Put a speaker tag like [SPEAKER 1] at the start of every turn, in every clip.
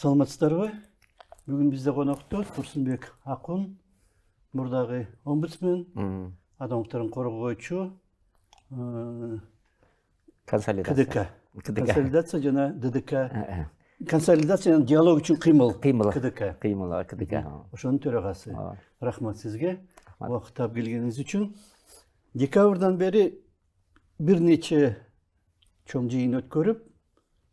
[SPEAKER 1] Саламатсыздарбы? Бүгүн бизде конокто Турсунбек Акун, мурдагы омбудсмен, адам укуктарын коргоочу, КДК. Консолидация жана ДДК. Консолидация жана диалог үчүн кыймыл. КДК.
[SPEAKER 2] КДК.
[SPEAKER 1] Ошонун төрагасы. Рахмат сизге. Убакыт таап келгениңиз үчүн. Декабрдан бери бир нече чоң жыйын өткөрүп,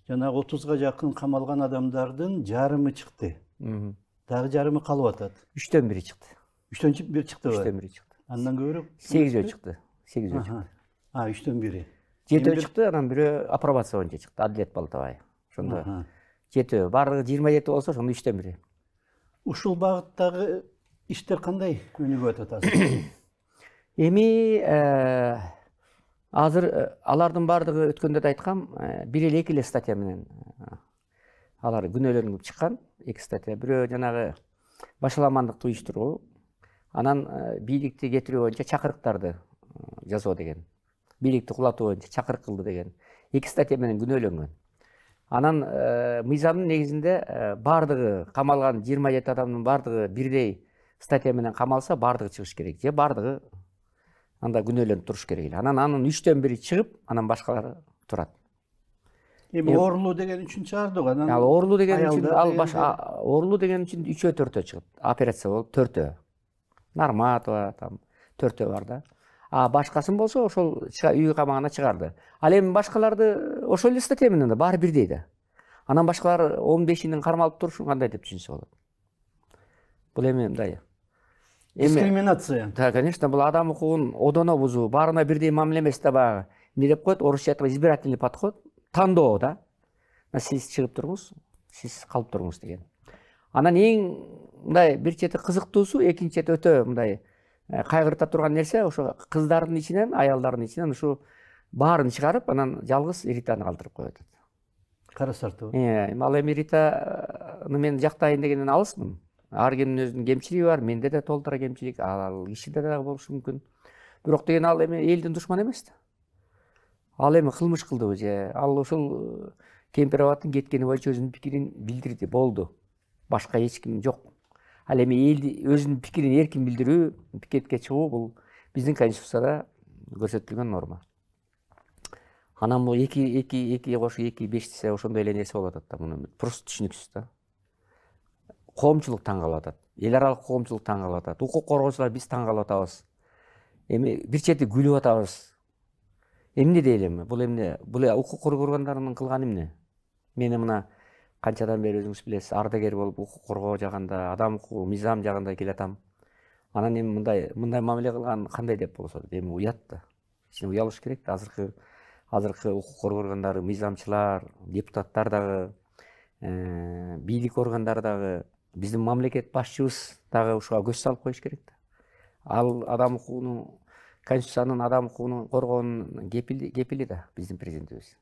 [SPEAKER 1] жанагы 30га жакын камалган адамдардын жарымы чыкты. Дагы жарымы калып атат.
[SPEAKER 2] 3-төн 1 чыкты.
[SPEAKER 1] 3-төн 1 чыкты.
[SPEAKER 2] 3-төн 1 чыкты.
[SPEAKER 1] Андан көбүрөөк
[SPEAKER 2] 8 чыкты. 8 чыкты.
[SPEAKER 1] 3-төн 1.
[SPEAKER 2] 7 чыкты, анан бирөө апробация боюнча чыкты. Адилет Балтабай. Ошондо 7, бардыгы 27 болсо, ошондо 3-төн 1.
[SPEAKER 1] Ушул багыттагы иштер кандай өнүгүп атат азыр?
[SPEAKER 2] Эми азыр алардын бардыгы өткөндө да айткам, 1 эле 2 эле статья менен алар күнөөлөнүп чыккан. 2 статья. Бирөө жанагы башаламандыкты уюштуруу, анан бийликти кетирүү боюнча чакырыктарды жасоо деген. Бийликти кулатуу боюнча чакырык кылды деген 2 статья менен күнөөлөнгөн. Анан мыйзамдын негизинде бардыгы камалган 27 адамдын бардыгы бирдей статья менен камалса, бардыгы чыгыш керек. Же бардыгы анда күнөөлөнүп туруш керек. Анан анын 3-төн 1 чыгып, анан башкалары турат.
[SPEAKER 1] Эми оорулуу деген үчүн чыгарды го.
[SPEAKER 2] Ал оорулуу деген үчүн оорулуу деген үчүн 3-4 чыгат. Операция болуп 4. Нарматова там 4 бар да. А башкасын болсо ошол үй камагына чыгарды. Ал эми башкаларды ошол эле статья менен да баары бирдей да. Анан башкалар 15-ин кармалып турушун кандай деп түшүнсө болот? Бул эми мындай
[SPEAKER 1] дискриминация.
[SPEAKER 2] Да, конечно, бул адам укугун одоно бузуу, баарына бирдей мамиле эмес да баягы. Эмне деп коет? Орусча айтканда избирательный подход. Тандоо да. Сиз чыгып туруңуз, сиз калып туруңуз деген. Анан эң мындай бир чети кызыктуусу, экинчи чети өтө мындай кайгырта турган нерсе, ошо кыздардын ичинен, аялдардын ичинен ушу баарын чыгарып, анан жалгыз Ританы калтырып коюп атат.
[SPEAKER 1] Кара сартуу.
[SPEAKER 2] Ал эми Ританы мен жактайын дегенден алысмын. Ар кимдин өзүнүн кемчилиги бар, менде да толтура кемчилик, ал кишиде дагы болушу мүмкүн. Бирок деген ал эми элдин душманы эмес да. Ал эми кылмыш кылдыбы же, ал ушул кемпир абаттын кеткени боюнча өзүнүн пикирин билдирди, болду. Башка эч ким жок. Ал эми элди өзүнүн пикирин эркин билдирүү, пикетке чыгуу бул биздин конституцияда көрсөтүлгөн норма. Анан бул 2 кошу 2 5 десе ошондой эле нерсе болуп атат да, муну просто түшүнүксүз да. Коомчулук таң калып атат. Эл аралык коомчулук таң калып атат. Укук коргоочулар биз таң калып атабыз. Эми бир чети күлүп атабыз. Эмне дейли? Бул эмне? Бул укук коргоо органдарынын кылганы эмне? Мени мына канчадан бери өзүңүз билесиз, ардагер болуп укук коргоо жагында, адам укугу, мыйзам жагында келатам. Анан эми мындай мамиле кылган кандай деп болсо, эми уят да. Сен уялыш керек да. Азыркы укук коргоо органдары, мыйзамчылар, депутаттар дагы, бийлик органдары дагы, биздин мамлекет башчыбыз дагы ушуга көз салып коюш керек да. Ал адам укугунун, конституциянын адам укугунун коргоонун кепили да биздин президентибиз.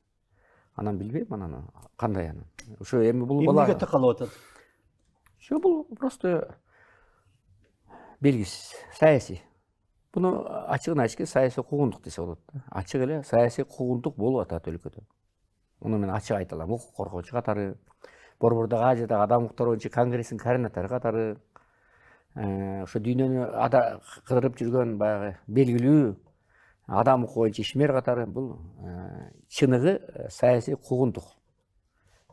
[SPEAKER 2] Анан билбейм анан кандай анан. Ошо эми бул
[SPEAKER 1] эмнеге такалып атат?
[SPEAKER 2] Ошо бул просто белгисиз, саясий. Буну ачыгын айтышка саясий куугунтук десе болот да. Ачык эле саясий куугунтук болуп атат өлкөдө. Муну мен ачык айта алам. Укук коргоочу катары, Борбордогу Азиядагы адам укуктары боюнча конгресстин координатору катары, ошо дүйнөнү кыдырып жүргөн баягы белгилүү адам укугу боюнча ишмер катары бул чыныгы саясий куугунтук.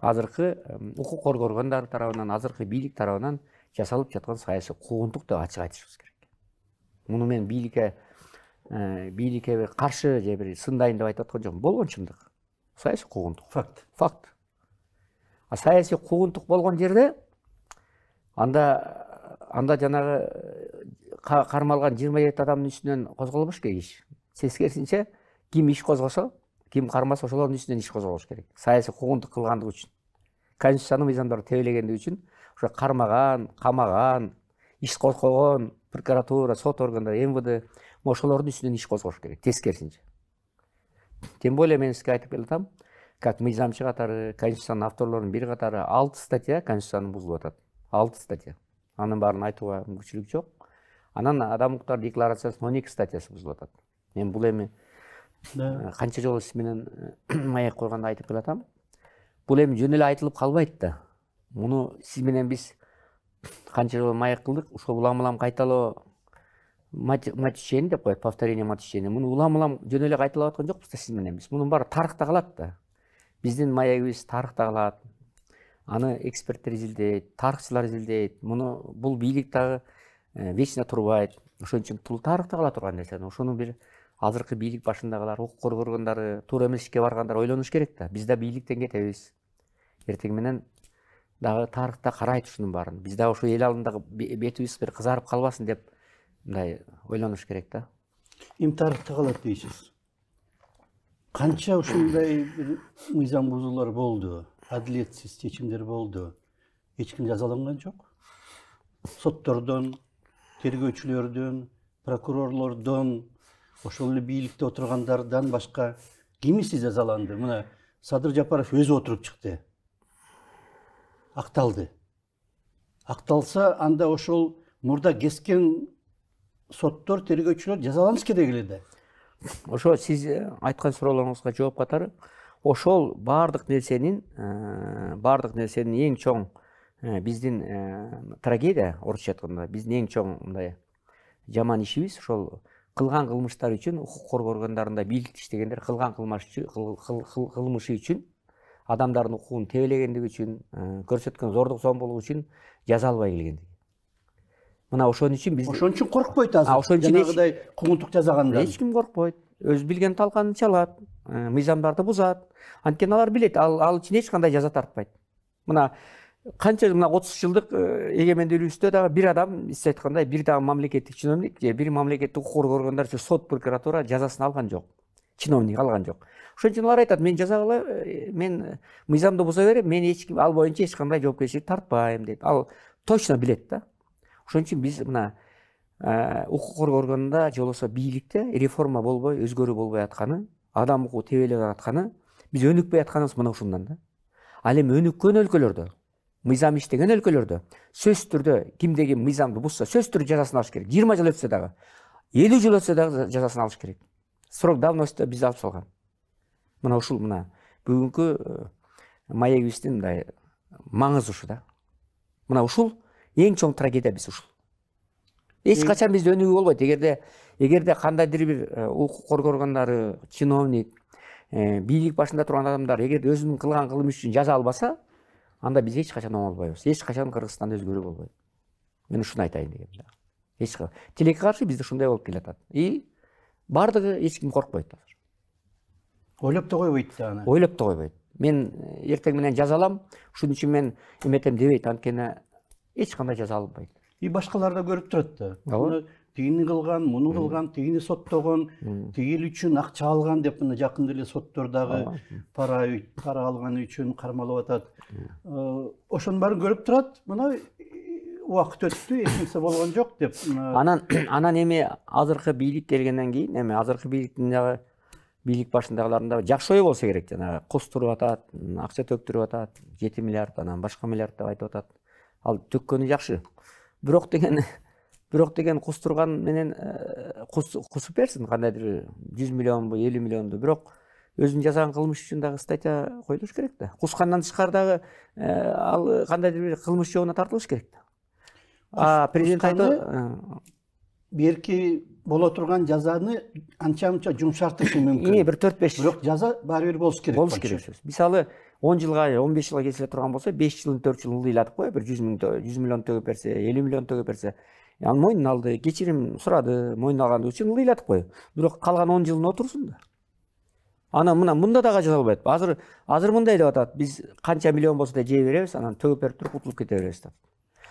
[SPEAKER 2] Азыркы укук коргоо органдары тарабынан, азыркы бийлик тарабынан жасалып жаткан саясий куугунтук деп ачык айтышыбыз керек. Муну мен бийликке каршы же бир сындайын деп айтып аткан жокмун. Болгон чындык. Саясий куугунтук. Факт. А саясий куугунтук болгон жерде анда жанагы кармалган 27 адамдын үстүнөн козголбош керек иш. Тескерисинче ким иш козгосо, ким кармаса ошолордун үстүнөн иш козголош керек. Саясий куугунтук кылгандыгы үчүн. Конституциянын мыйзамдары тебелегендиги үчүн ошо кармаган, камаган, иш козгогон прокуратура, сот органдары, МВД ошолордун үстүнөн иш козгош керек. Тескерисинче. Тем более мен сизге айтып келатам, как мыйзамчы катары, конституциянын авторлорунун бир катары 6 статья конституциянын бузулуп атат. 6 статья. Анын баарын айтууга мүмкүнчүлүк жок. Анан адам укуктар декларациясынын 12 статьясы бузулуп атат. Мен бул эми канча жолу сиз менен маек койгондо айтып келатам. Бул эми жөн эле айтылып калбайт да. Муну сиз менен биз канча жолу маек кылдык, ошо улам кайталоо мат ишени деп коет, повторение мат ишени. Муну улам жөн эле кайталап аткан жокпуз да сиз менен биз. Мунун баары тарыхта калат да. Биздин маегибиз тарыхта калат. Аны эксперттер изилдейт, тарыхчылар изилдейт. Бул бийлик дагы вечно турбайт. Ошон үчүн бул тарыхта кала турган нерсе. Ошону бир азыркы бийлик башындагылар, укук коргонгондору, туура эмес ишке баргандар ойлонуш керек да. Биз да бийликтен кетебиз. Эртең менен дагы тарыхта карайт ушунун баарын. Биз дагы ошо эл алдындагы бетибиз бир кызарып калбасын деп мындай ойлонуш керек да.
[SPEAKER 1] Эми тарыхта калат дейсиз. Канча ушундай бир мыйзам бузуулар болду, адилетсиз чечимдер болду. Эч ким жазаланган жок. Соттордон, тергөөчүлөрдөн, прокурорлордон, ошол эле бийликте отургандардан башка кимиси жазаланды? Мына Садыр Жапаров өзү отуруп чыкты. Акталды. Акталса, анда ошол мурда кескен соттор, тергөөчүлөр жазаланыш керек эле да.
[SPEAKER 2] Ошо сиз айткан суроолоруңузга жооп катары, ошол баардык нерсенин эң чоң биздин трагедия, орусча айтканда, биздин эң чоң мындай жаман ишибиз ошол кылган кылмыштар үчүн, укук коргоо органдарында бийликте иштегендер кылган кылмышы үчүн, адамдардын укугун тебелегендиги үчүн, көрсөткөн зордук зомбулугу үчүн жаза албай келгендиги. Мына ошон үчүн
[SPEAKER 1] коркпойт азыр. Жанагыдай кугунтук жасагандар.
[SPEAKER 2] Эч ким коркпойт. Өз билген талканын чалат, мыйзамдарды бузат. Анткени алар билет, ал үчүн эч кандай жаза тартпайт. Мына канча 30 жылдык эгемендүүлүгүбүздө дагы бир адам, сиз айткандай, бир дагы мамлекеттик чиновник же бир мамлекеттик укук коргоо органдары үчүн сот, прокуратура жазасын алган жок. Чиновник алган жок. Ошон үчүн алар айтат, мен жаза кылып, мен мыйзамды буза берем, мен эч ким ал боюнча эч кандай жоопкерчилик тартпайм дейт. Ал точно билет да. Ошон үчүн биз мына укук коргоо органында же болбосо бийликте реформа болбой, өзгөрүү болбой атканы, адам укугу тебелеп атканы, биз өнүкпөй атканыбыз мына ушундан да. Ал эми өнүккөн өлкөлөрдө, мыйзам иштеген өлкөлөрдө сөзсүз түрдө кимде ким мыйзамды бузса, сөзсүз түрдө жазасын алыш керек. 20 жыл өтсө дагы, 50 жыл өтсө дагы жазасын алыш керек. Срок давностьта биз алып салган. Мына ушул бүгүнкү маегибиздин мындай маңызы ушу да. Мына ушул эң чоң трагедия биз ушул. Эч качан бизде өнүгүү болбойт. Эгерде кандайдыр бир укук коргоо органдары, чиновник, бийлик башында турган адамдар эгерде өзүнүн кылган кылмышы үчүн жаза албаса, анда биз эч качан оңолбойбуз. Эч качан Кыргызстанда өзгөрүү болбойт. Мен ушуну айтайын дегем да. Тилекке каршы бизде ушундай болуп келатат. Бардыгы эч ким коркпойт азыр.
[SPEAKER 1] Ойлоп да койбойт да аны.
[SPEAKER 2] Ойлоп да койбойт. Мен эртең менен жазалам, ушун үчүн мен эметем дебейт, анткени эч кандай жаза алынбайт.
[SPEAKER 1] Башкалар да көрүп турат да. Муну тигини кылган, муну кылган, тигини соттогон, тигил үчүн акча алган деп мына жакында эле соттордогу пара алганы үчүн кармалып атат. Ошонун баарын көрүп турат. Мына убакыт өттү, эч нерсе болгон жок деп.
[SPEAKER 2] Анан эми азыркы бийлик келгенден кийин, эми азыркы бийликтин дагы бийлик башындагылардын да жакшы ой болсо керек, жанагы кустуруп атат, акча төктүрүп атат, 7 миллиард, анан башка миллиард деп айтып атат. Ал төккөнү жакшы. Бирок деген кустурган менен кусуп берсин, кандайдыр 100 миллионбу, 50 миллионду. Бирок өзүнүн жасаган кылмыш үчүн дагы статья коюлуш керек да. Кускандан тышкары дагы ал кандайдыр бир кылмыш жообуна тартылыш керек да. Президент айтты,
[SPEAKER 1] берки боло турган жазаны анча-мынча жумшартышы мүмкүн.
[SPEAKER 2] Бир 4-5 жыл.
[SPEAKER 1] Бирок жаза баары бир болуш керек.
[SPEAKER 2] Болуш керек. Мисалы 10 жылга, 15 жылга кесиле турган болсо, 5 жылын 4 жылын ылдыйлатып кой, бир 100 миллион төгүп берсе, 50 миллион төгүп берсе, анын мойнуна алды, кечирим сурады, мойнуна алган үчүн ылдыйлатып кой. Бирок калган 10 жылын отурсун да. Анан мында дагы жаза албайт. Азыр мындай деп атат, биз канча миллион болсо да жей беребиз, анан төгүп берип туруп кутулуп кете беребиз деп.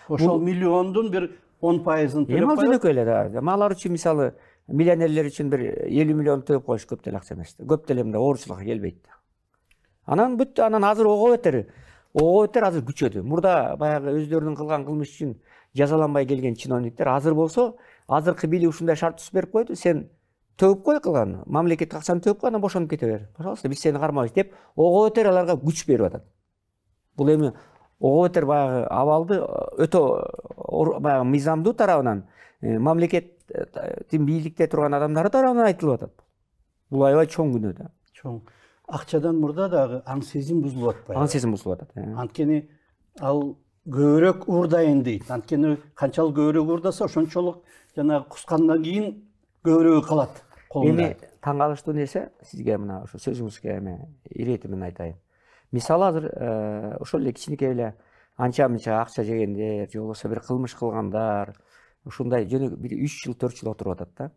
[SPEAKER 1] Ошол миллиондун бир 10%-ын төлөп
[SPEAKER 2] коет. Жөнөкөй эле да. Алар үчүн мисалы миллионерлер үчүн бир 50 миллион төгүп коюш көп деле акча эмес. Көп деле мындай оорчулукка келбейт да. Анан бүттү, анан азыр ого бетер азыр күчөдү. Мурда баягы өздөрүнүн кылган кылмыш үчүн жазаланбай келген чиновниктер азыр болсо, азыркы бийлик ушундай шарт түзүп берип койду, сен төгүп кой кылган, мамлекеттик акчаны төгүп кой, анан бошонуп кете бер. Пожалуйста, биз сени кармайбыз деп, ого бетер аларга күч берип атат. Бул эми ого бетер баягы абалды өтө баягы мыйзамдуу тарабынан, мамлекеттин бийликте турган адамдары тарабынан айтылып атат. Бул аябай чоң күнөө да.
[SPEAKER 1] Чоң. Акчадан мурда дагы аң сезим бузулуп атпайбы?
[SPEAKER 2] Аң сезим бузулуп атат.
[SPEAKER 1] Анткени ал көбүрөөк уурдайын дейт. Анткени канчалык көбүрөөк уурдаса ошончолук жанагы кускандан кийин көбүрөөгү калат колунда.
[SPEAKER 2] Эми таң калыштуу нерсе сизге мына ошо сөзүңүзгө эми иретимин айтайын. Мисалы азыр ошол эле кичинекей эле анча мынча акча жегендер, же болбосо бир кылмыш кылгандар ушундай жөнөкөй бир 3 жыл 4 жыл отуруп атат да.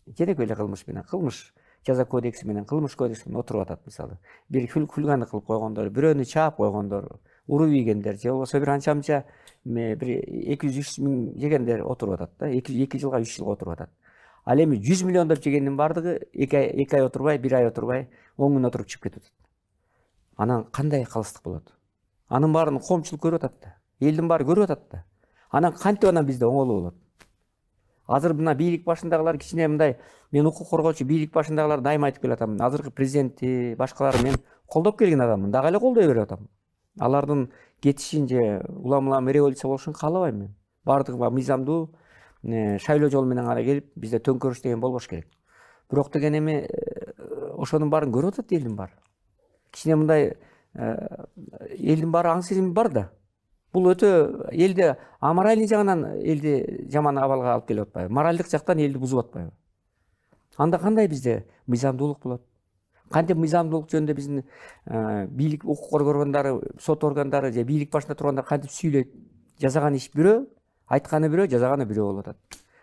[SPEAKER 2] Жөнөкөй эле кылмыш менен кылмыш жаза кодекси менен кылмыш кодекси менен отуруп атат мисалы. Бир хулганды кылып койгондор, бирөөнү чаап койгондор, уруп ийгендер же болбосо бир анча мынча бир 200-300 миң жегендер отуруп атат да. 2 жылга 3 жылга отуруп атат. Ал эми 100 миллиондоп жегендин бардыгы 2 ай отурбай, 1 ай отурбай, 10 күн отуруп чыгып кетип атат. Анан кандай калыстык болот? Анын баарын коомчулук көрүп атат да. Элдин баары көрүп атат да. Анан кантип анан бизде оңолуу болот? Азыр мына бийлик башындагылар кичине мындай, мен укук коргоочу бийлик башындагылар дайыма айтып келатам. Азыркы президентти, башкалары мен колдоп келген адаммын, дагы эле колдой берип атам. Алардын кетишин же улам революция болушун каалабайм мен. Бардыгы мыйзамдуу шайлоо жол менен гана келип, бизде төңкөрүш деген болбош керек. Бирок деген эми ошонун баарын көрүп атат элдин баары. Кичине мындай элдин баары аң сезими бар да. Бул өтө элди аморальный жагынан элди жаман абалга алып келип атпайбы? Моральдык жактан элди бузуп атпайбы? Анда кандай бизде мыйзамдуулук болот? Кантип мыйзамдуулук жөнүндө биздин бийлик укук коргондору, сот органдары же бийлик башында тургандар кантип сүйлөйт? Жасаган иш бирөө, айтканы бирөө, жасаганы бирөө болуп атат.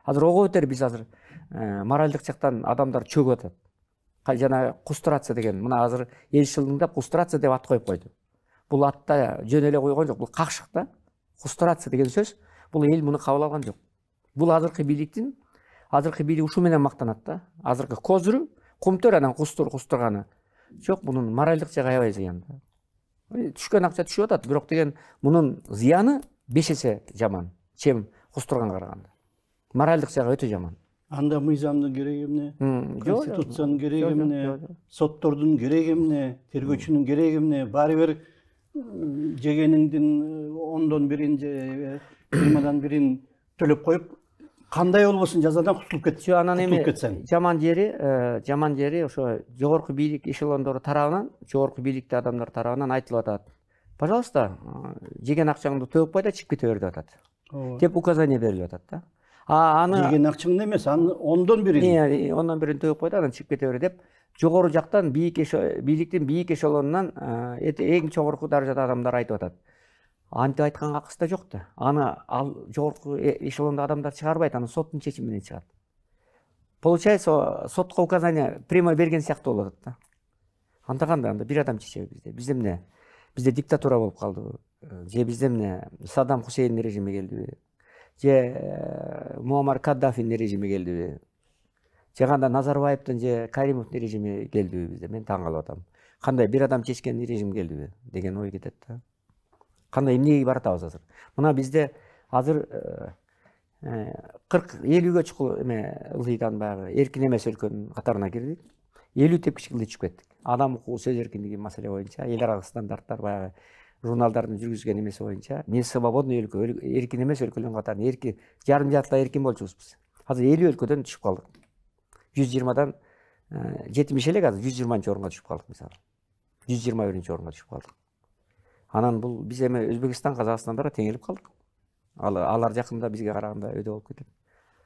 [SPEAKER 2] Азыр ого бетер биз азыр моральдык жактан адамдар чөгүп атат. Жана кустурация деген, мына азыр эл шылдыңдап кустурация деп ат коюп койду. Бул атта жөн эле койгон жок, бул какшык да. Кустурация деген сөз, бул эл муну кабыл алган жок. Бул азыркы бийлик ушу менен мактанат да. Азыркы козуру кумтөр анан кустурганы. Жок, мунун моральдык жагы аябай зыян да. Түшкөн акча түшүп атат, бирок деген мунун зыяны 5 эсе жаман, чем кустурганга караганда. Моральдык жагы өтө жаман.
[SPEAKER 1] Анда мыйзамдын кереги эмне? Конституциянын кереги эмне? Соттордун кереги эмне? Тергөөчүнүн кереги эмне? Баары бир жегениңдин 10дон бирин же 20дан бирин төлөп коюп, кандай болбосун жазадан кутулуп кетсең.
[SPEAKER 2] Анан эми жаман жери ошо жогорку бийлик эшелондору тарабынан, жогорку бийликте адамдар тарабынан айтылып атат. Пожалуйста, жеген акчаңды төп кой да чыгып кете бер деп атат. Деп указание берилип атат да. Аны
[SPEAKER 1] жеген акчаңды эмес, аны 10дон бирин.
[SPEAKER 2] 10дон бирин төп кой да анан чыгып кете бер деп жогору жактан бийликтин бийик эшелонунан эң жогорку даражада адамдар айтып атат. Антип айтканга акысы да жок да. Аны ал жогорку эшелондо адамдар чыгарбайт, аны соттун чечими менен чыгат. Получается, сотко указание прямо берген сыяктуу болуп атат да. Анда кандай, анда бир адам чечеби бизде? Бизде эмне? Бизде диктатура болуп калдыбы? Же бизде эмне? Саддам Хусейндин режими келдиби? Же Муаммар Каддафинин режими келдиби? Же кандай Назарбаевдин же Каримовдун режими келдиби бизде? Мен таң калып атам. Кандай бир адам чечкен режим келдиби деген ой кетет да. Кандай эмнеге баратабыз азыр? Мына бизде азыр 40-50гө чукул ылдыйдан баягы эркин эмес өлкөнүн катарына кирдик. 50 тепкичке ылдый чыгып кеттик. Адам укугу, сөз эркиндиги маселе боюнча, эл аралык стандарттар баягы журналдардын жүргүзгөн эмеси боюнча, не свободный өлкө, эркин эмес өлкөлөрдүн катарына эркин, жарым жартылай эркин болчубуз биз. Азыр 50 өлкөдөн түшүп калдык. 120дан 70 элек азыр 120 орунга түшүп калдык мисалы. 121 орунга түшүп калдык. Анан бул биз эми Өзбекстан, Казакстандара теңелип калдык. Алар жакында бизге караганда өйдө болуп кетет.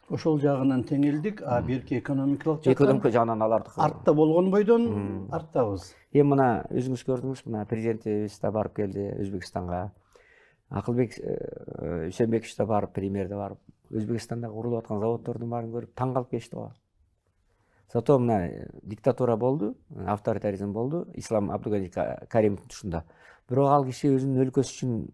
[SPEAKER 1] Ошол жагынан теңелдик, берки экономикалык жактан.
[SPEAKER 2] Экономика жагынан алардык
[SPEAKER 1] артта болгон бойдон арттабыз.
[SPEAKER 2] Эми мына өзүңүз көрдүңүз, мына президентибиз да барып келди Өзбекстанга. Акылбек Үсөнбекович да барып, премьер да барып, Өзбекстанда курулуп аткан заводдордун баарын көрүп таң калып кетишти го. Зато мына диктатура болду, авторитаризм болду, Ислам Абдугани Каримовдун тушунда. Бирок ал киши өзүнүн өлкөсү үчүн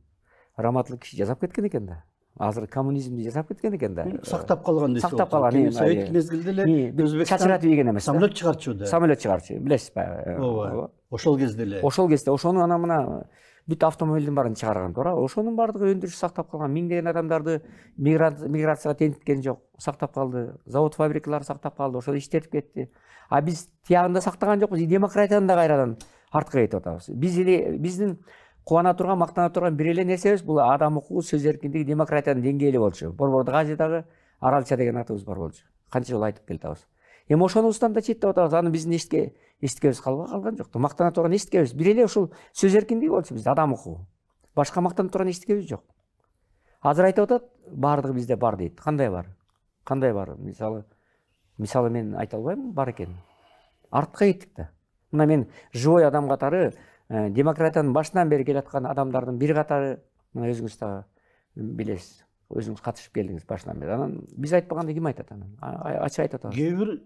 [SPEAKER 2] раматтылык иш жасап кеткен экен да. Азыр коммунизмди жасап кеткен экен да.
[SPEAKER 1] Сактап калган десе.
[SPEAKER 2] Сактап калган.
[SPEAKER 1] Совет мезгилде эле Өзбекстан
[SPEAKER 2] чачыратып ийген эмес.
[SPEAKER 1] Самолет чыгарчу да.
[SPEAKER 2] Самолет чыгарчу, билесиз баягы.
[SPEAKER 1] Ооба. Ошол кезде эле.
[SPEAKER 2] Ошол кезде ошону анан мына бүт автомобилдин баарын чыгарган туура. Ошонун баардыгы өндүрүш сактап калган. Миңдеген адамдарды миграцияга тенткен жок, сактап калды. Завод, фабрикалар сактап калды. Ошол иштетип кетти. А биз тиягында сактаган жокпуз. Демократияны да кайрадан артка кетип атабыз. Биздин кубана турган, мактана турган бир эле нерсебиз бул адам укугу, сөз эркиндиги, демократиянын деңгээли болчу. Борбордук Азиядагы Аралча деген атыбыз бар болчу. Канча жыл айтып келатабыз. Эми ошонубуздан да четтеп атабыз. Аны биздин эчтекебиз калган жок. Мактана турган эчтекебиз бир эле ушул сөз эркиндиги болчу бизде, адам укугу. Башка мактанып турган эчтекебиз жок. Азыр айтып атат, бардыгы бизде бар дейт. Кандай бар? Кандай бар? Мисалы мен айта албайм бар экенин. Артка кеттик да. Мына мен живой адам катары демократиянын башынан бери келаткан адамдардын бир катары, мына өзүңүз да билесиз. Өзүңүз катышып келдиңиз башынан бери. Анан биз айтпаганда ким айтат анан? Ачык айтып атабыз.
[SPEAKER 1] Кээ бир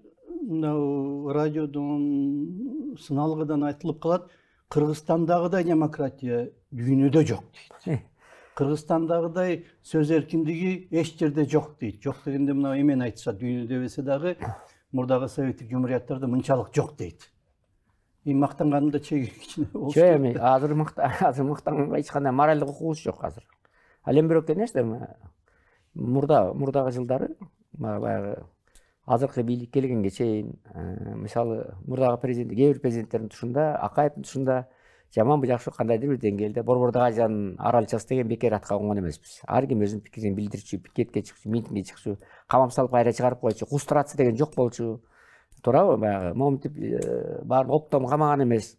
[SPEAKER 1] радиодон сыналгыдан айтылып калат, Кыргызстандагыдай демократия дүйнөдө жок дейт. Кыргызстандагыдай сөз эркиндиги эч жерде жок дейт. Жок дегенде мына эмени айтышат, дүйнөдө эмесе дагы мурдагы советтик жумурияттарда мынчалык жок дейт. Мактанганымда чеги кичине болуш керек.
[SPEAKER 2] Эми азыр мактанганга эч кандай моральдык укугубуз жок азыр. Ал эми бирок нерсе мурдагы жылдары баягы азыркы бийлик келгенге чейин мисалы мурдагы президент, кээ бир президенттердин тушунда, Акаевдин тушунда жаманбы жакшы кандайдыр бир деңгээлде Борбордук Азиянын аралчасы деген бекер атка конгон эмеспиз. Ар ким өзүнүн пикирин билдирчү, пикетке чыкчу, митингге чыкчу, камап салып кайра чыгарып койчу, кустурация деген жок болчу. Туурабы? Баягы моминтип баарын оптом камаган эмес.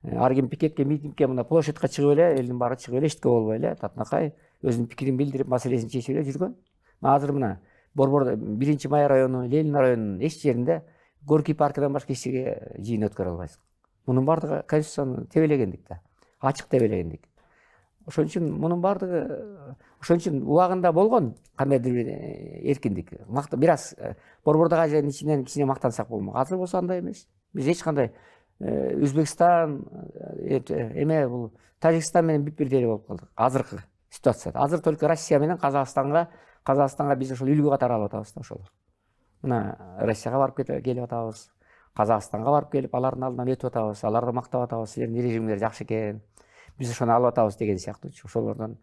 [SPEAKER 2] Ар ким пикетке, митингге, мына площадька чыгып эле, элдин баары чыгып эле, эчтеке болбой эле, татынакай өзүнүн пикирин билдирип, маселесин чечип эле жүргөн. Азыр мына Борбордо 1-Май району, Ленин районунун эч жеринде Горький паркынан башка эч жерге жыйын өткөрө албайсыз. Мунун бардыгы Конституцияны тебелегендик да, ачык тебелегендик. Ошон үчүн мунун бардыгы ошон үчүн убагында болгон кандайдыр бир эркиндик. Бир аз Борбордук Азиянын ичинен кичине мактансак болмок. Азыр болсо андай эмес. Биз эч кандай Өзбекстан, эме бул Тажикстан менен бирдей болуп калдык. Азыркы ситуацияда. Азыр только Россия менен Казакстанга биз ошол үлгү катары алып атабыз да ошол. Мына Россияга барып келип атабыз. Казакстанга барып келип, алардын алдынан өтүп атабыз, аларды мактап атабыз, силердин режимиңер жакшы экен. Биз ошону алып атабыз деген сыяктуучу. Ошолордон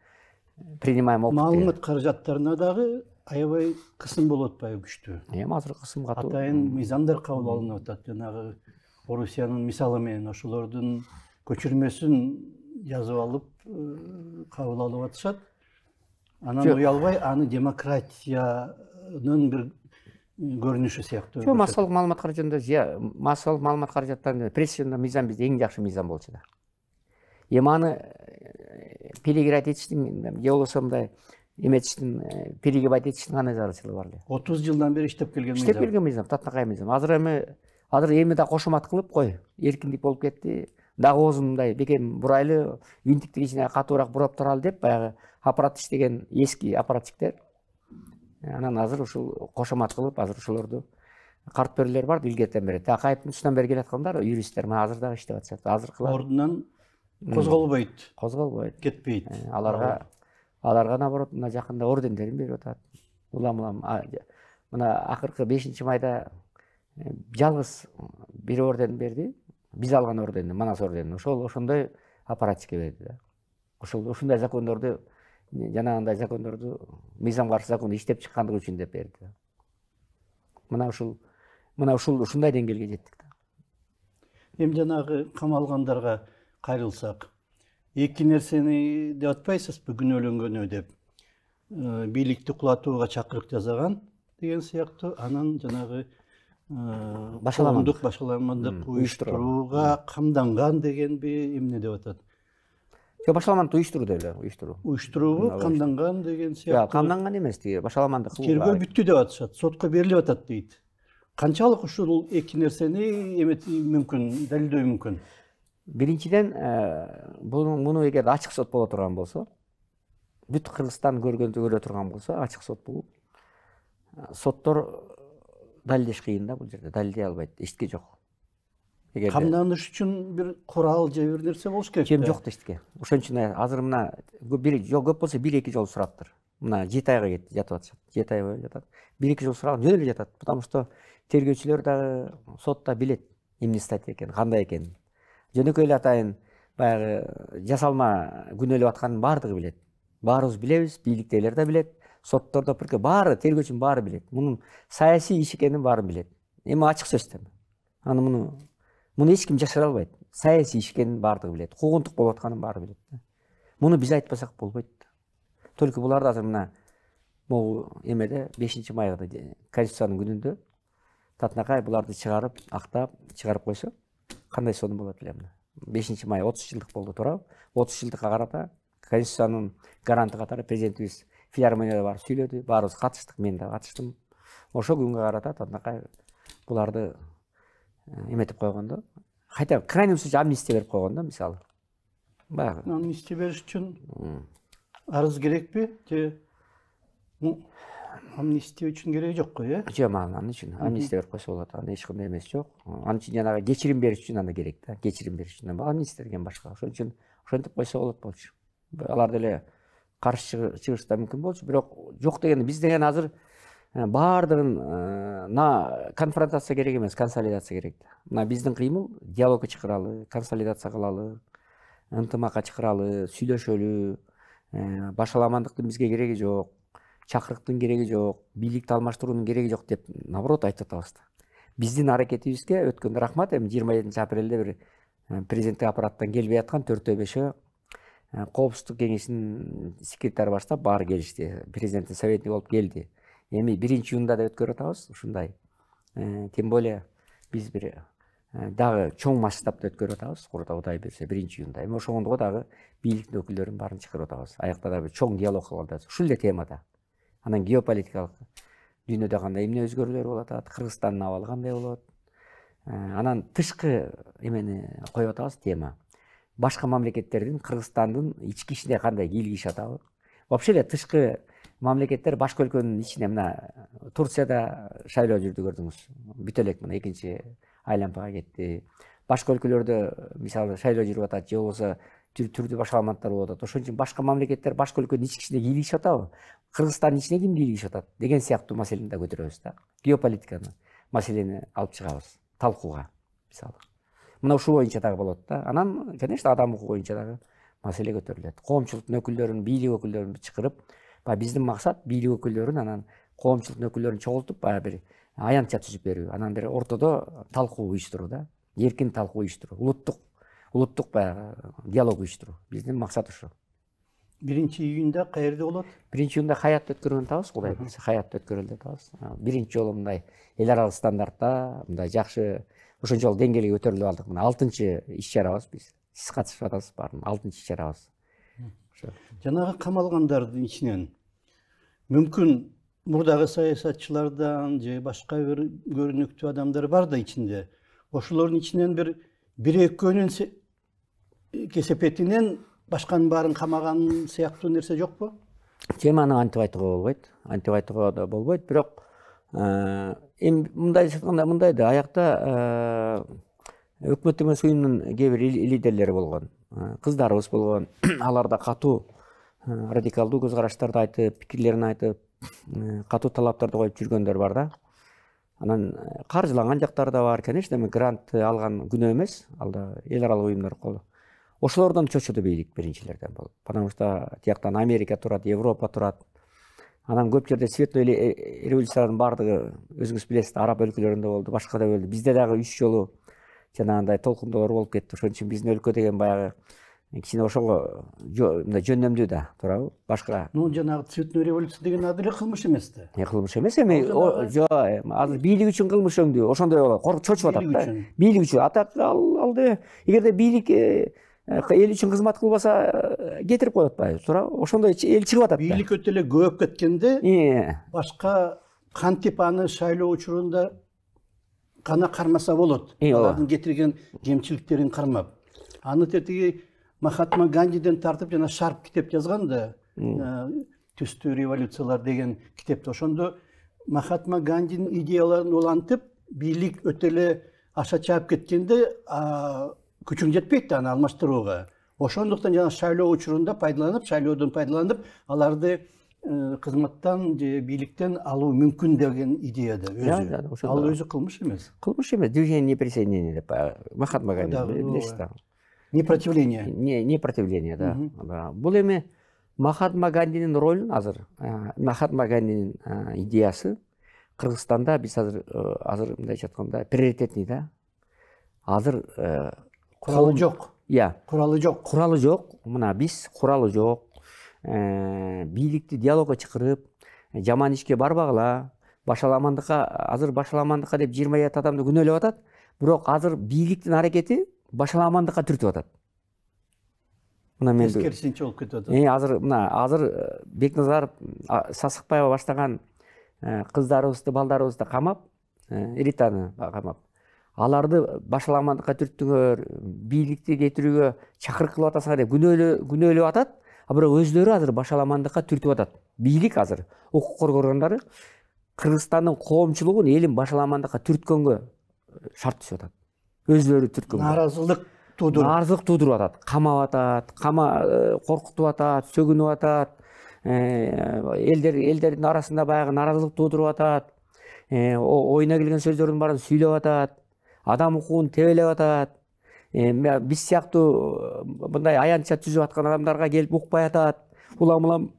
[SPEAKER 2] принимаем опыт.
[SPEAKER 1] Маалымат каражаттарына дагы аябай кысым болуп атпайбы күчтүү?
[SPEAKER 2] Эми азыр кысым катуу.
[SPEAKER 1] Атайын мыйзамдар кабыл алынып атат. Жанагы Орусиянын мисалы менен ошолордун көчүрмөсүн жазып алып кабыл алып атышат. Анан уялбай аны демократиянын бир көрүнүшү сыяктуу.
[SPEAKER 2] Жок, массалык маалымат каражатында, массалык маалымат каражаттарында пресс мыйзам бизде эң жакшы мыйзам болчу да. Эми аны переграть этиштин, же болбосо мындай эметиштин, перегибать этиштин кандай зарылчылыгы бар эле.
[SPEAKER 1] 30 жылдан бери иштеп келген мыйзам.
[SPEAKER 2] Иштеп келген мыйзам, татынакай мыйзам. Азыр эми да кошомат кылып кой, эркиндик болуп кетти. Дагы оозундай бекем бурайлы, винтикти кичине катуураак бурап туралы деп баягы аппарат иштеген эски аппаратчиктер. Анан азыр ушул кошомат кылып, азыр ошолорду карт берүүлөр бар илгертен бери. Акаевдин тушунан бери келаткандар, юристтер, мына азыр дагы иштеп атышат. Азыркылар
[SPEAKER 1] ордунан козголбойт. Кетпейт.
[SPEAKER 2] Аларга наоборот мына жакында ордендерин берип атат. Улам мына акыркы 5-майда жалгыз бир орден берди. Биз алган орденди, Манас орденин. Ошондой аппаратчикке берди да. Ушундай закондорду, жанагындай закондорду, мыйзам каршы законду иштеп чыккандыгы үчүн деп берди. Мына ушундай деңгээлге жеттик да.
[SPEAKER 1] Эми жанагы камалгандарга кайрылсак, эки нерсени деп атпайсызбы, күн өлөнгөнү деп. Бийликти кулатууга чакырык жасаган деген сыяктуу, анан жанагы башаламандык уюштурууга камданган дегенби эмне деп атат?
[SPEAKER 2] Жок, башаламандык уюштуруу деп эле,
[SPEAKER 1] уюштурууга камданган деген сыяктуу.
[SPEAKER 2] Камданган эмес, башаламандык кылуу.
[SPEAKER 1] Тергөө бүттү деп атышат, сотко берилип атат дейт. Канчалык ушул эки нерсени эметүү мүмкүн, далилдөө мүмкүн?
[SPEAKER 2] Биринчиден, муну эгер ачык сот боло турган болсо, бүт Кыргызстан көрө турган болсо, ачык сот болуп, соттор далилдеш кыйын да, бул жерде далилдей албайт, эчтеке жок.
[SPEAKER 1] Камданыш үчүн бир курал же бир нерсе болуш керек.
[SPEAKER 2] Кем жок да эчтеке. Ошон үчүн азыр мына көп болсо 1-2 жол сураптыр. Мына 7 айга кетти, жатып атышат. 7 ай бою жатат. 1-2 жол сураган жөн эле жатат. Потому что тергөөчүлөр дагы сотта билет эмне статья экенин, кандай экенин. Жөнөкөй эле атайын баягы жасалма күнөөлөп атканын баардыгы билет. Баарыбыз билебиз, бийликтегилер да билет, соттордо баары, тергөөчүнүн баары билет. Мунун саясий иш экенин баарын билет. Эми ачык сөздөр. Аны муну эч ким жашыра албайт. Саясий иш экенин баардыгы билет. Куугунтук болуп атканын баары билет. Муну биз айтпасак болбойт. Только буларды азыр мына могу эмеде 5-майда Конституциянын күнүндө татынакай буларды чыгарып, актап, чыгарып койсо, кандай сонун болот эле мына. 5-май 30 жылдык болду, туурабы? 30 жылдыкка карата Конституциянын гаранты катары президентибиз филармонияда барып сүйлөдү, баарыбыз катыштык, мен да катыштым. Ошо күнгө карата тандакай буларды эметип койгондо, хотя в крайнем случае амнистия берип койгондо, мисалы. Баягы.
[SPEAKER 1] Amnistiya beriş için arız gerek mi? Amnistiya için gereği yok koy ya.
[SPEAKER 2] Жок, анын үчүн амнистия берип койсо болот. Аны эч кандай эмес жок. Анын үчүн жанагы кечирим бериш үчүн анда керек да. Кечирим бериш үчүн. Амнистия деген башка. Ошон үчүн ошентип койсо болот болчу. Алар деле каршы чыгыш да мүмкүн болчу, бирок жок дегенде биз деген азыр баардыгын конфронтация керек эмес, консолидация керек. Мына биздин кыймыл диалогко чакыралы, консолидация кылалы, ынтымакка чакыралы, сүйлөшөлү, башаламандыктын бизге кереги жок, чакырыктын кереги жок, бийликти алмаштыруунун кереги жок деп наоборот айтып атабыз да. Биздин аракетибизге өткөндө рахмат, эми 27 апрелде бир президенттик аппараттан келбей аткан 4-5 коопсуздук кеңешинин секретары баштап баары келишти. Президенттин советниги болуп келди. Эми 1-июнда да өткөрүп атабыз ушундай. Тем более биз бир дагы чоң масштабта өткөрүп атабыз. Кудай берсе 1-июнда. Эми ошондо дагы бийликтин өкүлдөрүн баарын чакырып атабыз. Аякта да бир чоң диалог кылып атабыз. Ушул эле темада. Анан геополитикалык дүйнөдө кандай эмне өзгөрүүлөр болуп атат, Кыргызстандын абалы кандай болот. Анан тышкы эмени коюп атабыз тема. Башка мамлекеттердин Кыргызстандын ички ишине кандай кийлигишип атабы. Вообще эле тышкы мамлекеттер башка өлкөнүн ичине мына Турцияда шайлоо жүрдү көрдүңүз. Бүт элек мына экинчи айлампага кетти. Башка өлкөлөрдө мисалы шайлоо жүрүп атат, же болбосо түрдүү башаламанттар болуп атат. Ошон үчүн башка мамлекеттер башка өлкөнүн ички ишине кийлигишип атабы? Кыргызстандын ичине ким кийлигишип атат деген сыяктуу маселени да көтөрөбүз да. Геополитиканы маселени алып чыгабыз талкууга мисалы. Мына ушул боюнча дагы болот да. Анан, конечно, адам укугу боюнча дагы маселе көтөрүлөт. Коомчулуктун өкүлдөрүн, бийлик өкүлдөрүн чакырып, биздин максат бийлик өкүлдөрүн анан коомчулуктун өкүлдөрүн чогултуп, бир аянтча түзүп берүү. Анан бир ортодо талкуу уюштуруу да. Эркин талкуу уюштуруу, улуттук баягы диалог уюштуруу. Биздин максат ушул.
[SPEAKER 1] 1-июнда каерде болот?
[SPEAKER 2] 1-июнда Хаятта өткөрүүнү атабыз, Кудай берсе. Хаятта өткөрөлдү атабыз. Биринчи жолу мындай эл аралык стандартта, мындай жакшы ошончол деңгээлге көтөрүлүп алдык. Мына 6-чы иш-чарабыз биз. Сиз катышып атасыз баарын. 6-чы иш-чарабыз.
[SPEAKER 1] Жанагы камалгандардын ичинен мүмкүн мурдагы саясатчылардан же башка бир көрүнүктүү адамдар бар да ичинде. Ошолордун ичинен бир экөөнүн кесепетинен башканын баарын камаган сыяктуу нерсе жокпу?
[SPEAKER 2] Жем аны антип айтууга болбойт. Антип айтууга да болбойт, бирок эми мындай мындай да аякта өкмөттүк эмес уюмдун кээ бир лидерлери болгон, кыздарыбыз болгон, алар да катуу радикалдуу көз караштарды айтып, пикирлерин айтып, катуу талаптарды коюп жүргөндөр бар да. Анан каржыланган жактары да бар. Конечно, эми грант алган күнөө эмес, ал да эл аралык уюмдар колу. Ошолордон чочуду бийлик биринчилерден болуп. Потому что тияктан Америка турат, Европа турат. Анан көп жерде цветной революциялардын баардыгы өзүңүз билесиз, араб өлкөлөрүндө болду, башка да болду. Бизде дагы 3 жолу жанагындай толкундоолор болуп кетти. Ошон үчүн биздин өлкө деген баягы кичине ошого мындай жөндөмдүү да, туурабы? Башка.
[SPEAKER 1] Жанагы цветной революция деген адыр кылмыш эмес да.
[SPEAKER 2] Кылмыш эмес эми, жок, азыр бийлик үчүн кылмыш өңдүү, ошондой болот. Чочуп атат да. Бийлик үчүн атак алды. Эгерде бийлик эл үчүн кызмат кылбаса кетирип коет атпайбы, туурабы? Ошондой эл чыгып атат да.
[SPEAKER 1] Бийлик өтө эле көбөйүп кеткенде, башка кантип аны шайлоо учурунда гана кармаса болот. Алардын кетирген кемчиликтерин кармап. Аны тетиги Махатма Гандиден тартып жана Шарп китеп жазган да, түстүү революциялар деген китепте. Ошондо Махатма Гандинин идеяларын улантып, бийлик өтө эле аша чаап кеткенде күчүң жетпейт да аны алмаштырууга. Ошондуктан жана шайлоо учурунда шайлоодон пайдаланып, аларды кызматтан же бийликтен алуу мүмкүн деген идеяда өзү. Ал өзү кылмыш эмес.
[SPEAKER 2] Кылмыш эмес, движение неприсоединения деп Махатма Ганди билесиз да.
[SPEAKER 1] Непротивление.
[SPEAKER 2] Непротивление, да. Бул эми Махатма Гандинин ролун азыр, Махатма Гандинин идеясы Кыргызстанда биз азыр мындайча айтканда приоритетный да. Азыр
[SPEAKER 1] куралы жок. Куралы жок.
[SPEAKER 2] Куралы жок. Мына биз куралы жок. Бийликти диалогго чакырып, жаман ишке барбагыла, азыр башаламандыкка деп 27 адамды күнөөлөп атат. Бирок азыр бийликтин аракети башаламандыкка түртүп атат. мына мен
[SPEAKER 1] тескерисинче болуп кетип атат.
[SPEAKER 2] азыр Бекназаров Сасыкбаева баштаган кыздарыбызды, балдарыбызды камап, элитаны камап, аларды башаламандыкка түрттүңөр, бийликти кетирүүгө чакырык кылып атасыңар деп күнөөлөп атат. Бирок өздөрү азыр башаламандыкка түртүп атат. Бийлик азыр укук коргоо органдары Кыргызстандын коомчулугун элин башаламандыкка түрткөнгө шарт түзүп атат. Өздөрү түрткөнгө. Наразылык туудуруп атат. Камап атат, коркутуп атат, сөгүнүп атат. Элдердин арасында баягы наразылык туудуруп атат. Оюна келген сөздөрдүн баарын сүйлөп атат. Адам укугун тебелеп атат. Биз сыяктуу мындай аянтча түзүп аткан адамдарга келип укпай атат. Улам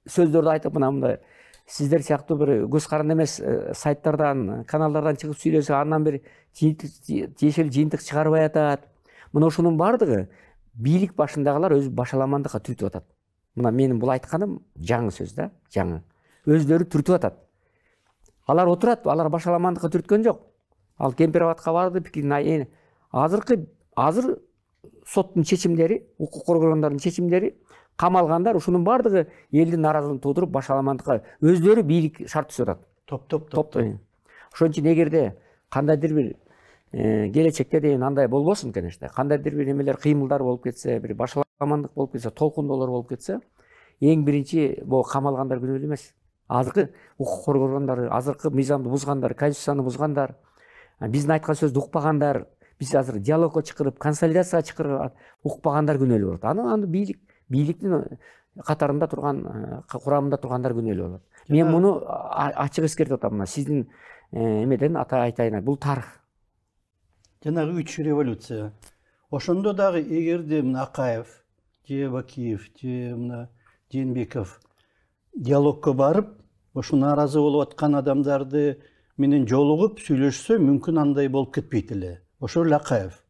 [SPEAKER 2] сөздөрдү айтып, мындай сиздер сыяктуу бир көз каранды эмес сайттардан, каналдардан чыгып сүйлөсө, андан бир тиешелүү жыйынтык чыгарбай атат. Мына ушунун баардыгы бийлик башындагылар өз башаламандыкка түртүп атат. Мына менин бул айтканым жаңы сөз да, жаңы. Өздөрү түртүп атат. Алар отурат, алар башаламандыкка түрткөн жок. Ал Кемпирабадка барды, пикирин азыр соттун чечимдери, укук коргоо органдарынын чечимдери, камалгандар ушунун баардыгы элдин наразылыгын туудуруп башаламандыкка өздөрү бийлик шарт түзүп атат. Топ. Ошон үчүн эгерде кандайдыр бир келечекте деген андай болбосун, конечно. Кандайдыр бир немелер, кыймылдар болуп кетсе, бир башаламандык болуп кетсе, толкундоолор болуп кетсе, эң биринчи бул камалгандар күнөөлүү эмес. Азыркы укук коргоо органдары, азыркы мыйзамды бузгандар, конституцияны бузгандар, биздин айткан сөздү укпагандар, биз азыр диалогко чакырып, консолидацияга чакырып укпагандар күнөөлүү болот. Аны бийликтин катарында турган, курамында тургандар күнөөлүү болот. Мен муну ачык эскертип атам. Мына сиздин эмеден айтайын, бул тарых.
[SPEAKER 1] Жанагы 3 революция. Ошондо дагы эгерде мына Акаев, же Бакиев, же мына Жээнбеков диалогко барып, ошо нааразы болуп аткан адамдарды менен жолугуп сүйлөшсө, мүмкүн андай болуп кетпейт эле. Ошол эле Акаев.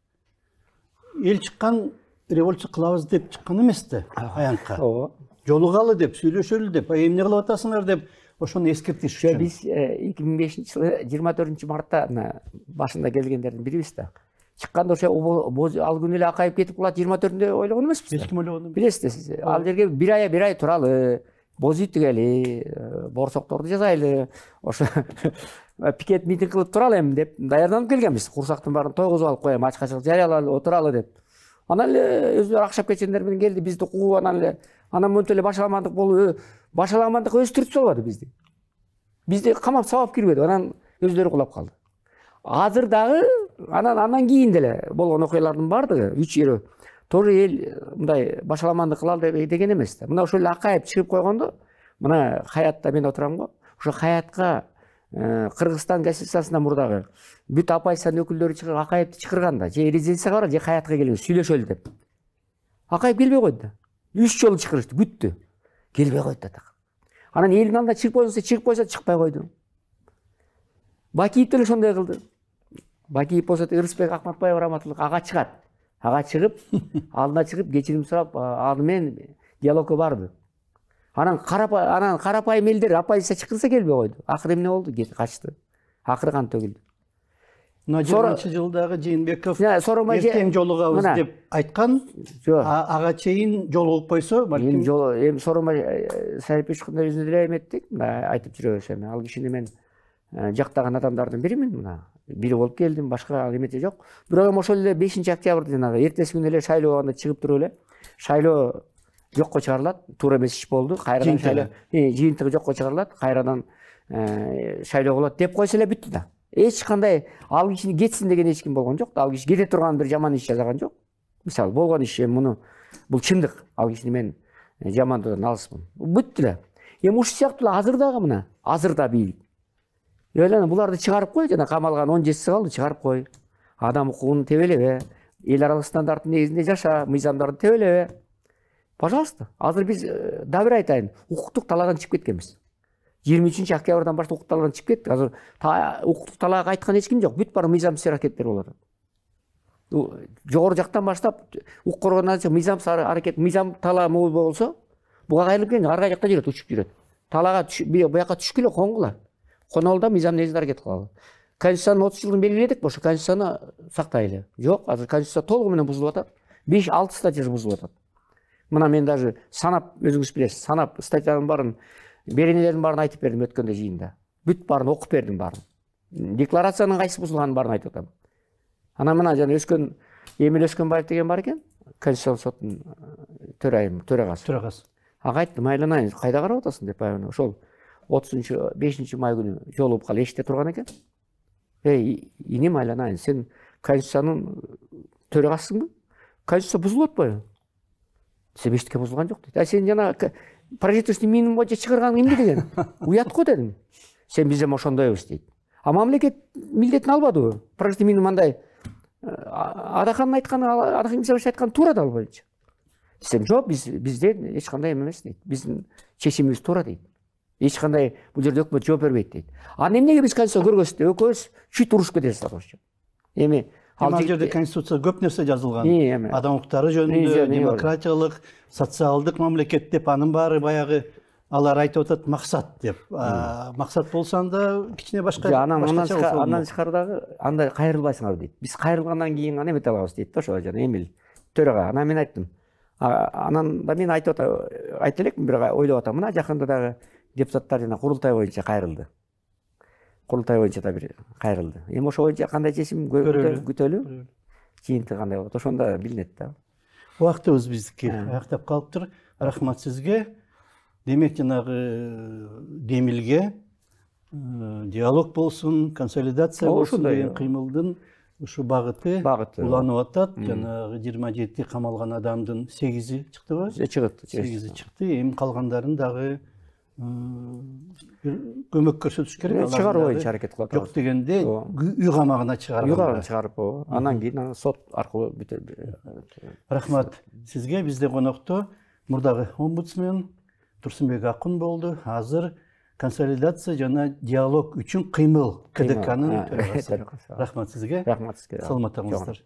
[SPEAKER 1] Эл чыккан революция кылабыз деп чыккан эмес да, аянтка. Жолугалы деп, сүйлөшөлү деп, эмне кылып атасыңар деп, ошону эскертиш үчүн.
[SPEAKER 2] Биз 2005-жылы 24-мартта башында келгендердин бирибиз да. Чыкканда ошо ал күнү эле Акаев кетип калат 24-ндө ойлогон эмеспиз.
[SPEAKER 1] Эч ким ойлогон эмес.
[SPEAKER 2] Билесиз сиз. Ал жерге бир ай туралы, боз үй тигели, борсокторду жазайлы, ошо пикет митинг кылып туралы эми деп даярданып келгенбиз. Курсактын баарын тойгузуп алып коем, ачык-ачык жарыялалы, отуралы деп. Анан эле өздөрү акшап кеткендер менен келди, бизди кууп, анан мынтип эле башаламандык болуп, башаламандык өз түртүп салбады бизди. Бизди камап сабап кирбеди, анан өздөрү кулап калды. Азыр дагы анан кийин деле болгон окуялардын баардыгы 3 тоже эл мындай башаламандык кылалы деген эмес да. Мына ошол эле Акаев чыгып койгондо, мына Хаятта мен отурам го, ошо Хаятка Кыргызстан конституциясына мурдагы бүт оппозициянын өкүлдөрү чыгып Акаевди чакырганда, же резиденцияга барып, же Хаятка келип сүйлөшөлү деп. Акаев келбей койду да. 3 жолу чакырышты, күттү. Келбей койду да. Анан элдин алдына чыгып койсо чыкпай койду. Бакиев деле ошондой кылды. Бакиев болсо Ырысбек Акматбаев раматылык ага чыгат. Ага чыгып, алдына чыгып кечирим сурап, аны менен диалогко барды. Анан карапайым элдер оппозиция чакырса келбей койду. Акыры эмне болду? Качты. Акыры кан төгүлдү.
[SPEAKER 1] Мына 20-жылдагы Жээнбеков эртең жолугабыз деп айткан, ага чейин жолугуп койсо, балким
[SPEAKER 2] эми Сооронбай Сайыпбековдун өзүнө деле эметtik, айтып жүрөбүз эми. Ал кишини мен жактаган адамдардын биримин, мына. Бири болуп келдим, башка эмете жок. Бирок эми ошол эле 5-октябрда жанагы эртеси күнү эле шайлоо болгондо чыгып туруп эле шайлоо жокко чыгарылат. Туура эмес иш болду. Кайрадан шайлоо жыйынтыгы жокко чыгарылат. Кайрадан шайлоо болот деп койсо эле бүттү да. Эч кандай ал кишини кетсин деген эч ким болгон жок да. Ал киши кете турган бир жаман иш жасаган жок. Мисалы болгон иш муну бул чындык. Ал кишини мен жамандоодан алысмын. Бүттү эле. Эми ушул сыяктуу эле азыр дагы мына, азыр да бийлик. Эле буларды чыгарып кой, жана камалган 10 жетиси калды, чыгарып кой. Адам укугун тебелебе, эл аралык стандарттын негизинде жаша, мыйзамдарды тебелебе. Пожалуйста. Азыр биз да бир айтайын, укуктук талаадан чыгып кеткенбиз. 23-октябрдан баштап укук талаадан чыгып кеттик. Азыр укуктук талаага айткан эч ким жок. Бүт баары мыйзамсыз аракеттер болот. Жогору жактан баштап укук коргоончу мыйзамсыз аракет, мыйзам талаа болсо, буга кайрылып келген, арка жакта жүрөт, учуп жүрөт. Талаага буяка түшкүлө конгула. Конолда мыйзам негизинде аракет кылалы. Конституциянын 30 жылын белгиледик, ошо конституцияны сактайлы. Жок, азыр конституция толугу менен бузулуп атат. 5-6 статьясы бузулуп атат. Мына мен даже санап, өзүңүз билесиз, санап статьянын барын, беренелердин барын айтып бердим өткөндө жыйында. Бүт барын окуп бердим барын. Декларациянын кайсы бузулганын барын айтып атам. Ана мына жана Эмил Өскөнбаев деген бар экен, Конституциялык соттун төрагасы. Ага айттым, айланайын, кайда карап атасың деп, ошол 5 май күнү жолугуп калып эшикте турган экен. Инем айланайын, сен Конституциянын төрагасысыңбы? Конституция бузулуп атпайбы? Десем, эчтеке бузулган жок дейт. Сен жана прожиточный минимум боюнча чыгарганың эмне деген? Уят го дедим. Сен бизден ошондойбуз дейт. А мамлекет милдетин албадыбы? Прожиточный минимум андай Адахандын айтканы, Адахан Мисабаевич айтканы туура да ал боюнча. Десем, жок, бизде эч кандай эмес дейт. Биздин чечимибиз туура дейт. Эч кандай бул жерде өкмөт жооп бербейт дейт. Аны эмнеге биз Конституция көргөз деп, экөөбүз чүйт урушуп кетесиз ошо. Эми
[SPEAKER 1] ал жерде Конституция көп нерсе жазылган. Адам укуктары жөнүндө, демократиялык, социалдык мамлекет деп, анын баары баягы алар айтып атат максат деп. Максат болсаң да кичине башка.
[SPEAKER 2] Андан чыкардагы андай кайрылбайсыңар дейт. Биз кайрылгандан кийин гана эмете алабыз дейт да, ошо жана Эмил төрага. Анан мен айттым. Анан да мен айтып элекмин, бирок ойлоп атам. Мына жакында дагы депутаттар жана курултай боюнча кайрылды. Курултай боюнча да бир кайрылды. Эми ошо боюнча кандай чечим күтөлү? Жыйынтыгы кандай болот? Ошондо билинет да.
[SPEAKER 1] Убактыбыз биздики аяктап калыптыр. Рахмат сизге. Демек жанагы Демилге диалог болсун, консолидация болсун деген кыймылдын ушу багыты уланып атат. Жанагы 27 камалган адамдын 8-и чыктыбы?
[SPEAKER 2] Чыгып,
[SPEAKER 1] 8-и чыкты. Эми калгандарын дагы көмөк көрсөтүш керек.
[SPEAKER 2] Чыгаруу боюнча аракет кылып атабыз.
[SPEAKER 1] Жок дегенде үй камагына
[SPEAKER 2] чыгарып, анан кийин сот аркылуу бүтөт.
[SPEAKER 1] Рахмат сизге. Бизде конокто мурдагы омбудсмен Турсунбек Акун болду. Азыр консолидация жана диалог үчүн кыймыл КДКнын төрагасы. Рахмат сизге.
[SPEAKER 2] Рахмат сизге.
[SPEAKER 1] Саламатыңыздар.